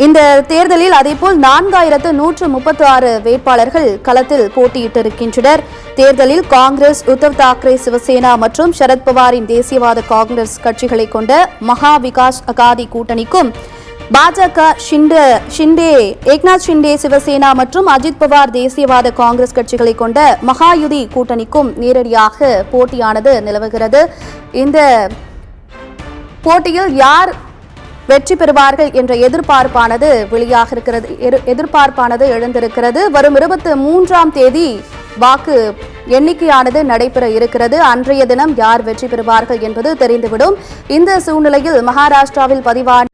இந்த தேர்தலில் அதேபோல் 4136 வேட்பாளர்கள் களத்தில் போட்டியிட்டிருக்கின்றனர். தேர்தலில் காங்கிரஸ், உத்தவ் தாக்கரே சிவசேனா மற்றும் சரத்பவாரின் தேசியவாத காங்கிரஸ் கட்சிகளை கொண்ட மகா விகாஸ் அகாதி கூட்டணிக்கும், பாஜக ஏக்நாத் ஷிண்டே சிவசேனா மற்றும் அஜித் பவார் தேசியவாத காங்கிரஸ் கட்சிகளை கொண்ட மகாயுதி கூட்டணிக்கும் நேரடியாக போட்டியானது நிலவுகிறது. இந்த போட்டியில் யார் வெற்றி பெறுவார்கள் என்ற எதிர்பார்ப்பானது எழுந்திருக்கிறது. வரும் 23ஆம் தேதி வாக்கு எண்ணிக்கையானது நடைபெற இருக்கிறது. அன்றைய தினம் யார் வெற்றி பெறுவார்கள் என்பது தெரிந்துவிடும். இந்த சூழ்நிலையில் மகாராஷ்டிராவில் பதிவான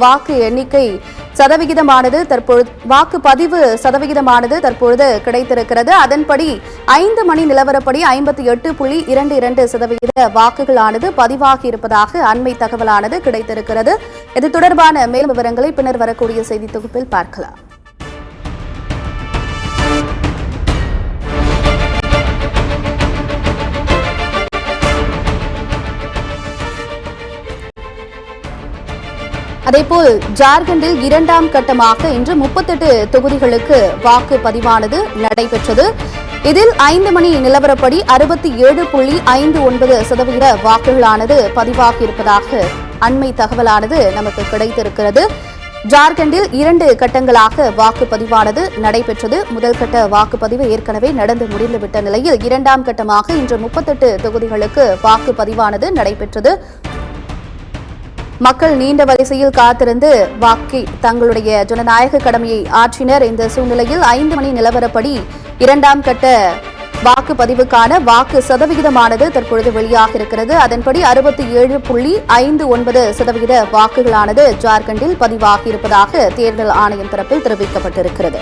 வாக்கு எண்ணிக்கை வாக்குப்பதிவு சதவிகிதமானது தற்பொழுது கிடைத்திருக்கிறது. அதன்படி 5 மணி நிலவரப்படி 58.22% வாக்குகளானது பதிவாகி இருப்பதாக அண்மை தகவலானது கிடைத்திருக்கிறது. இது தொடர்பான மேலும் விவரங்களை பின்னர் வரக்கூடிய செய்தி தொகுப்பில் பார்க்கலாம். அதேபோல் ஜார்க்கண்டில் 2ஆம் கட்டமாக இன்று 38 தொகுதிகளுக்கு வாக்குப்பதிவானது நடைபெற்றது. இதில் 5 மணி நிலவரப்படி 67.59% வாக்குகளானது பதிவாகியிருப்பதாக அண்மை தகவலானது நமக்கு கிடைத்திருக்கிறது. ஜார்க்கண்டில் 2 கட்டங்களாக வாக்குப்பதிவானது நடைபெற்றது. முதல் கட்ட வாக்குப்பதிவு ஏற்கனவே நடந்து முடிந்துவிட்ட நிலையில் 2ஆம் கட்டமாக இன்று 38 தொகுதிகளுக்கு வாக்குப்பதிவானது நடைபெற்றது. மக்கள் நீண்ட வரிசையில் காத்திருந்து தங்களுடைய ஜனநாயக கடமையை ஆற்றினர். இந்த சூழ்நிலையில் 5 மணி நிலவரப்படி 2ஆம் கட்ட வாக்குப்பதிவுக்கான வாக்கு சதவிகிதமானது தற்பொழுது வெளியாக இருக்கிறது. அதன்படி 67.59% வாக்குகளானது ஜார்க்கண்டில் பதிவாகியிருப்பதாக தேர்தல் ஆணையம் தரப்பில் தெரிவிக்கப்பட்டிருக்கிறது.